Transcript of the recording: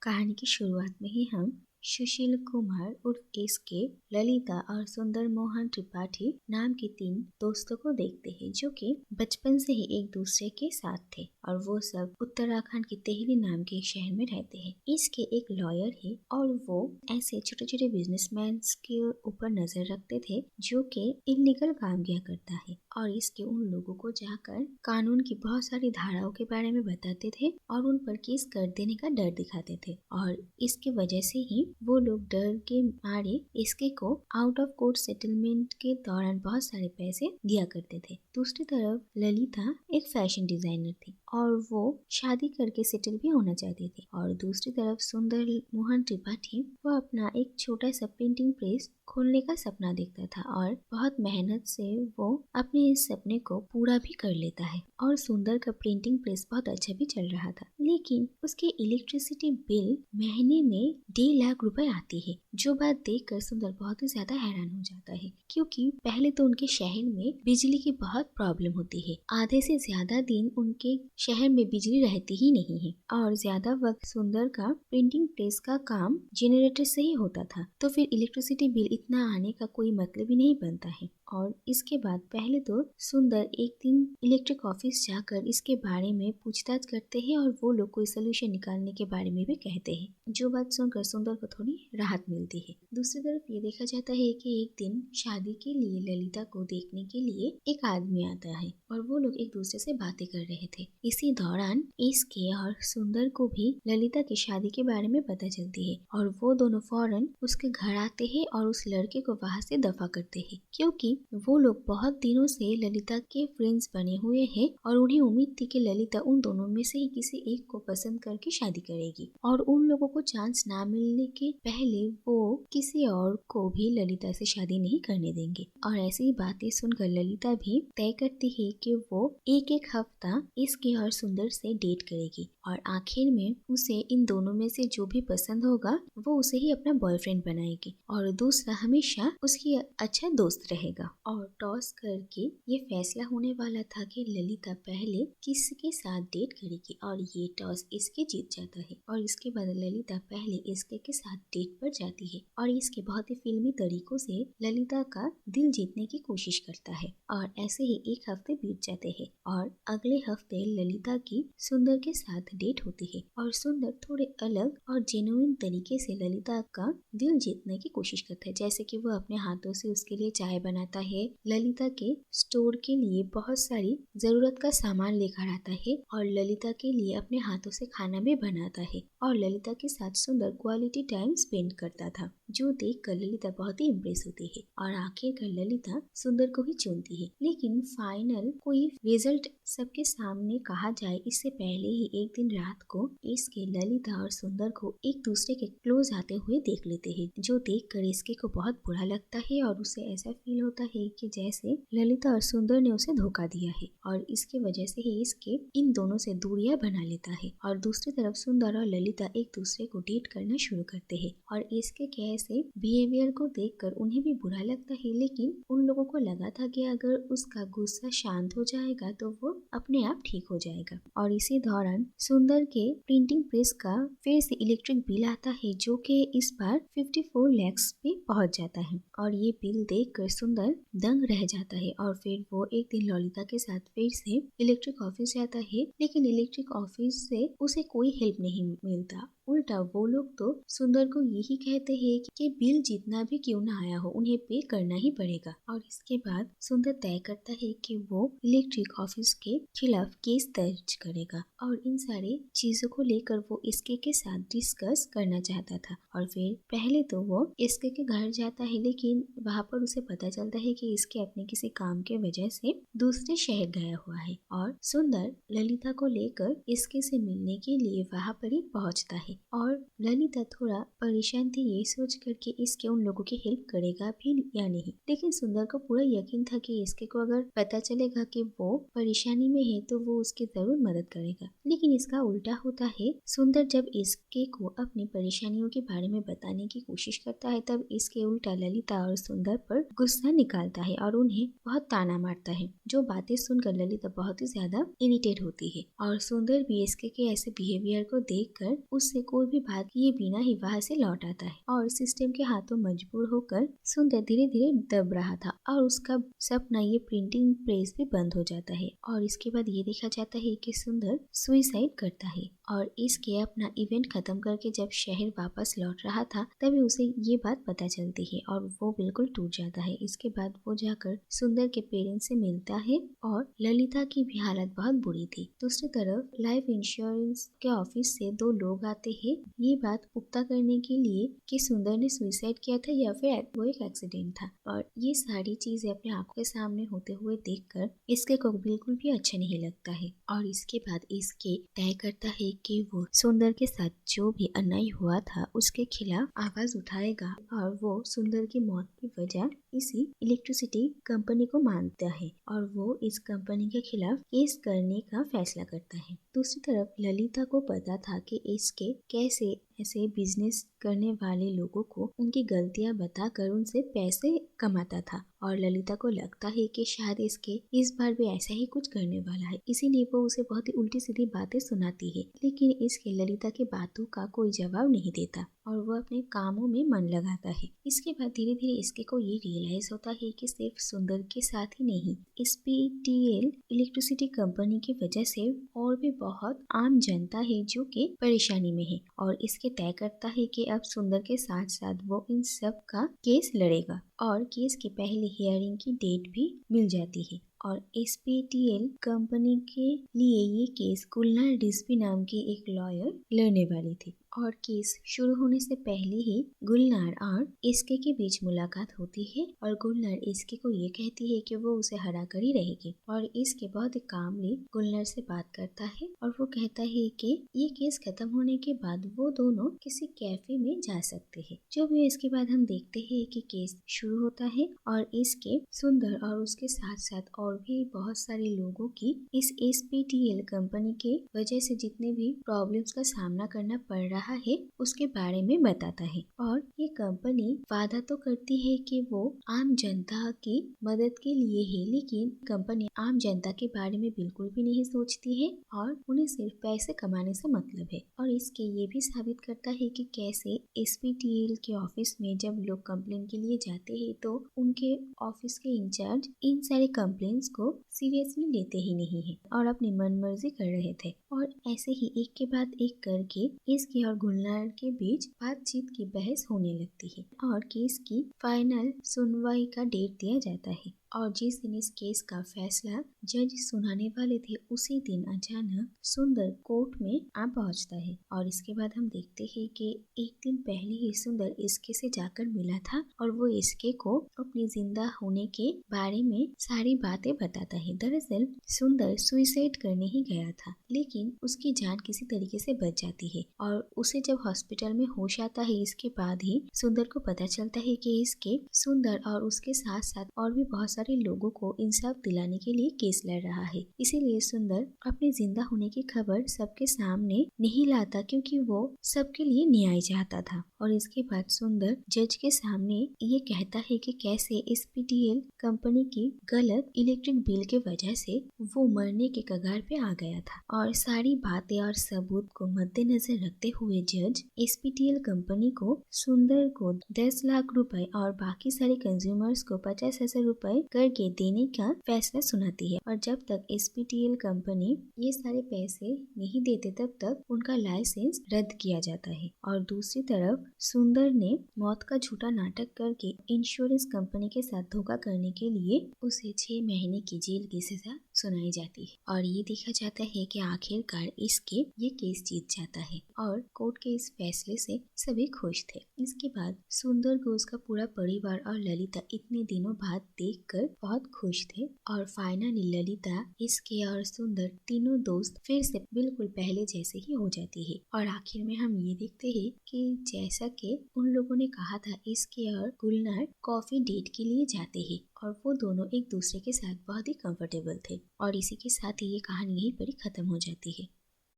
कहानी की शुरुआत में ही हम सुशील कुमार उर्फ एसके, ललिता और सुंदर मोहन त्रिपाठी नाम के 3 दोस्तों को देखते हैं जो कि बचपन से ही एक दूसरे के साथ थे और वो सब उत्तराखंड के टेहरी नाम के एक शहर में रहते हैं। इसके एक लॉयर है और वो ऐसे छोटे छोटे बिजनेसमैन के ऊपर नजर रखते थे जो कि इलीगल काम किया करता है और इसके उन लोगों को जाकर कानून की बहुत सारी धाराओं के बारे में बताते थे और उन पर केस कर देने का डर दिखाते थे और इसकी वजह से ही वो लोग डर के मारे इसके को आउट ऑफ कोर्ट सेटलमेंट के दौरान बहुत सारे पैसे दिया करते थे। दूसरी तरफ ललिता एक फैशन डिजाइनर थी और वो शादी करके सेटल भी होना चाहती थी और दूसरी तरफ सुंदर मोहन त्रिपाठी वो अपना एक छोटा सा प्रिंटिंग प्रेस खोलने का सपना देखता था और बहुत मेहनत से वो अपने इस सपने को पूरा भी कर लेता है और सुंदर का प्रिंटिंग प्रेस बहुत अच्छा भी चल रहा था। लेकिन उसके इलेक्ट्रिसिटी बिल महीने में 1.5 लाख रुपए आती है, जो बात देखकर सुंदर बहुत ही ज्यादा हैरान हो जाता है क्योंकि पहले तो उनके शहर में बिजली की बहुत प्रॉब्लम होती है। आधे से ज्यादा दिन उनके शहर में बिजली रहती ही नहीं है और ज्यादा वक्त सुंदर का प्रिंटिंग प्रेस का काम जनरेटर से ही होता था, तो फिर इलेक्ट्रिसिटी बिल इतना आने का कोई मतलब ही नहीं बनता है। और इसके बाद पहले तो सुंदर एक दिन इलेक्ट्रिक ऑफिस जाकर इसके बारे में पूछताछ करते हैं और वो लोग कोई सोल्यूशन निकालने के बारे में भी कहते हैं, जो बात सुनकर सुंदर को थोड़ी राहत मिलती है। दूसरी तरफ ये देखा जाता है कि एक दिन शादी के लिए ललिता को देखने के लिए एक आदमी आता है और वो लोग एक दूसरे से बातें कर रहे थे। इसी दौरान इसके और सुंदर को भी ललिता की शादी के बारे में पता चलती है और वो दोनों फौरन उसके घर आते हैं और उस लड़के को वहाँ से दफा करते हैं क्योंकि वो लोग बहुत दिनों से ललिता के फ्रेंड्स बने हुए हैं और उन्हें उम्मीद थी कि ललिता उन दोनों में से ही किसी एक को पसंद करके शादी करेगी और उन लोगों को चांस ना मिलने के पहले वो किसी और को भी ललिता से शादी नहीं करने देंगे। और ऐसी बातें सुनकर ललिता भी तय करती है कि वो एक हफ्ता इसके और सुंदर से डेट करेगी और आखिर में उसे इन दोनों में से जो भी पसंद होगा वो उसे ही अपना बॉयफ्रेंड बनाएगी और दूसरा हमेशा उसकी अच्छा दोस्त रहेगा। और टॉस करके ये फैसला होने वाला था कि ललिता पहले किसके साथ डेट करेगी और ये टॉस इसके जीत जाता है और इसके बाद ललिता पहले इसके के साथ डेट पर जाती है और इसके बहुत ही फिल्मी तरीकों से ललिता का दिल जीतने की कोशिश करता है और ऐसे ही एक हफ्ते बीत जाते हैं और अगले हफ्ते ललिता की सुंदर के साथ डेट होती है और सुंदर थोड़े अलग और जेन्युइन तरीके से ललिता का दिल जीतने की कोशिश करता है, जैसे कि वो अपने हाथों से उसके लिए चाय बनाता है, ललिता के स्टोर के लिए बहुत सारी जरूरत का सामान लेकर आता है और ललिता के लिए अपने हाथों से खाना भी बनाता है और ललिता के साथ सुंदर क्वालिटी टाइम स्पेंड करता था, जो देखकर ललिता बहुत ही इम्प्रेस होती है और आखिरकार ललिता सुंदर को ही चुनती है। लेकिन फाइनल कोई रिजल्ट सबके सामने कहा जाए इससे पहले ही एक दिन रात को इसके ललिता और सुंदर को एक दूसरे के क्लोज आते हुए देख लेते हैं, जो देखकर इसके को बहुत बुरा लगता है और उसे ऐसा फील होता है कि जैसे ललिता और सुंदर ने उसे धोखा दिया है और इसकी वजह से ही इसके इन दोनों से दूरियां बना लेता है। और दूसरी तरफ सुंदर और ललिता एक दूसरे को डेट करना शुरू करते हैं और इसके कैसे बिहेवियर को देखकर उन्हें भी बुरा लगता है, लेकिन उन लोगों को लगा था कि अगर उसका गुस्सा शांत हो जाएगा तो वो अपने आप ठीक हो जाएगा। और इसी दौरान सुंदर के प्रिंटिंग प्रेस का फिर से इलेक्ट्रिक बिल आता है, जो कि इस बार 54 लाख पे पहुंच जाता है और ये बिल देखकर सुंदर दंग रह जाता है और फिर वो एक दिन ललिता के साथ फिर से इलेक्ट्रिक ऑफिस जाता है, लेकिन इलेक्ट्रिक ऑफिस से उसे कोई हेल्प नहीं मिलता। उल्टा वो लोग तो सुंदर को यही कहते हैं कि बिल जितना भी क्यों ना आया हो उन्हें पे करना ही पड़ेगा। और इसके बाद सुंदर तय करता है कि वो इलेक्ट्रिक ऑफिस के खिलाफ केस दर्ज करेगा और इन सारी चीजों को लेकर वो इसके के साथ डिस्कस करना चाहता था। और फिर पहले तो वो इसके के घर जाता है, लेकिन वहाँ पर उसे पता चलता है कि इसके अपने किसी काम के वजह से दूसरे शहर गया हुआ है और सुंदर ललिता को लेकर इसके से मिलने के लिए वहाँ पर ही पहुँचता है और ललिता थोड़ा परेशान थी ये सोच कर कि इसके उन लोगों की हेल्प करेगा भी या नहीं, लेकिन सुंदर को पूरा यकीन था कि इसके को अगर पता चलेगा कि वो परेशानी में है तो वो उसकी जरूर मदद करेगा। लेकिन इसका उल्टा होता है, सुंदर जब इसके को अपनी परेशानियों के बारे में बताने की कोशिश करता है तब इसके उल्टा ललिता और सुंदर पर गुस्सा निकालता है और उन्हें बहुत ताना मारता है, जो बातें सुनकर ललिता बहुत ही ज्यादा इरिटेट होती है और सुंदर भी इसके के ऐसे बिहेवियर को देखकर उससे कोई भी बात किए बिना ही वहाँ से लौट आता है और सिस्टम के हाथों मजबूर होकर सुंदर धीरे धीरे दब रहा था और उसका सपना ये प्रिंटिंग प्रेस भी बंद हो जाता है। और इसके बाद ये देखा जाता है कि सुंदर सुइसाइड करता है और इसके अपना इवेंट खत्म करके जब शहर वापस लौट रहा था तभी उसे ये बात पता चलती है और वो बिल्कुल टूट जाता है। इसके बाद वो जाकर सुंदर के पेरेंट्स से मिलता है और ललिता की भी हालत बहुत बुरी थी। दूसरी तरफ लाइफ इंश्योरेंस के ऑफिस से दो लोग आते हैं ये बात पुख्ता करने के लिए कि सुंदर ने सुइसाइड किया था या फिर वो एक एक्सीडेंट था। और ये सारी चीजें अपने आंखों के सामने होते हुए देखकर इसके को बिल्कुल भी अच्छा नहीं लगता है और इसके बाद इसके तय करता है कि वो सुंदर के साथ जो भी अन्याय हुआ था उसके खिलाफ आवाज उठाएगा और वो सुंदर की मौत की वजह इसी इलेक्ट्रिसिटी कंपनी को मानता है और वो इस कंपनी के खिलाफ केस करने का फैसला करता है। दूसरी तरफ ललिता को पता था कि इसके कैसे ऐसे बिजनेस करने वाले लोगों को उनकी गलतियां बताकर उनसे पैसे कमाता था और ललिता को लगता है कि शायद इसके इस बार भी ऐसा ही कुछ करने वाला है, इसीलिए वो उसे बहुत ही उल्टी सीधी बातें सुनाती है। लेकिन इसके ललिता की बातों का कोई जवाब नहीं देता और वो अपने कामों में मन लगाता है। इसके बाद धीरे धीरे इसके को ये रियलाइज होता है कि सिर्फ सुंदर के साथ ही नहीं SPTL इलेक्ट्रिसिटी कंपनी की वजह से और भी बहुत आम जनता है जो कि परेशानी में है और इसके तय करता है कि अब सुंदर के साथ साथ वो इन सब का केस लड़ेगा और केस की पहली हियरिंग की डेट भी मिल जाती है। और SPTL कंपनी के लिए ये केस गुलनार रिजवी नाम की एक लॉयर लड़ने वाली थी और केस शुरू होने से पहले ही गुलनार और इसके के बीच मुलाकात होती है और गुलनार इसके को ये कहती है कि वो उसे हरा कर ही रहेगी और इसके बहुत ही कामली गुलनार से बात करता है और वो कहता है कि ये केस खत्म होने के बाद वो दोनों किसी कैफे में जा सकते हैं। जो भी इसके बाद हम देखते हैं कि केस शुरू होता है और इसके सुंदर और उसके साथ साथ और भी बहुत सारे लोगों की इस SPTL कंपनी के वजह से जितने भी प्रॉब्लम्स का सामना करना पड़ रहा है उसके बारे में बताता है। और ये कंपनी वादा तो करती है कि वो आम जनता की मदद के लिए है, लेकिन कंपनी आम जनता के बारे में बिल्कुल भी नहीं सोचती है और उन्हें सिर्फ पैसे कमाने से मतलब है। और इसके ये भी साबित करता है कि कैसे SPTL के ऑफिस में जब लोग कंप्लेन के लिए जाते हैं तो उनके ऑफिस के इंचार्ज इन सारे कंप्लेंट्स को सीरियसली लेते ही नहीं है और अपनी मनमर्जी कर रहे थे। और ऐसे ही एक के बाद एक करके इसके और गुलनार के बीच बातचीत की बहस होने लगती है और केस की फाइनल सुनवाई का डेट दिया जाता है। और जिस दिन इस केस का फैसला जज सुनाने वाले थे उसी दिन अचानक सुंदर कोर्ट में आ पहुंचता है और इसके बाद हम देखते हैं कि एक दिन पहले ही सुंदर इसके से जाकर मिला था और वो इसके को अपनी जिंदा होने के बारे में सारी बातें बताता है। दरअसल सुंदर सुइसाइड करने ही गया था लेकिन उसकी जान किसी तरीके से बच जाती है और उसे जब हॉस्पिटल में होश आता है इसके बाद ही सुंदर को पता चलता है कि इसके सुंदर और उसके साथ साथ और भी बहुत सारे लोगों को इंसाफ दिलाने के लिए केस लड़ रहा है। इसीलिए सुंदर अपने जिंदा होने की खबर सबके सामने नहीं लाता क्योंकि वो सबके लिए न्याय चाहता था। और इसके बाद सुंदर जज के सामने ये कहता है कि कैसे SPTL कंपनी की गलत इलेक्ट्रिक बिल के वजह से वो मरने के कगार पे आ गया था और सारी बातें और सबूत को मद्देनजर रखते हुए जज SPTL कंपनी को सुंदर को 10 लाख रुपए और बाकी सारे कंज्यूमर्स को 50,000 रुपए करके देने का फैसला सुनाती है। और जब तक SPTL कंपनी ये सारे पैसे नहीं देते तब तक उनका लाइसेंस रद्द किया जाता है। और दूसरी तरफ सुंदर ने मौत का झूठा नाटक करके इंश्योरेंस कंपनी के साथ धोखा करने के लिए उसे 6 महीने की जेल की सजा सुनाई जाती है। और ये देखा जाता है कि आखिरकार इसके ये केस जीत जाता है और कोर्ट के इस फैसले से सभी खुश थे। इसके बाद सुंदर को उसका पूरा परिवार और ललिता इतने दिनों बाद देखकर बहुत खुश थे और फाइनली ललिता इसके और सुंदर तीनों दोस्त फिर से बिल्कुल पहले जैसे ही हो जाती है। और आखिर में हम ये देखते हैं कि जैसा कि उन लोगों ने कहा था इसके और गुलनार कॉफी डेट के लिए जाते हैं और वो दोनों एक दूसरे के साथ बहुत ही कंफर्टेबल थे। और इसी के साथ ही ये कहानी यहीं पर ही खत्म हो जाती है।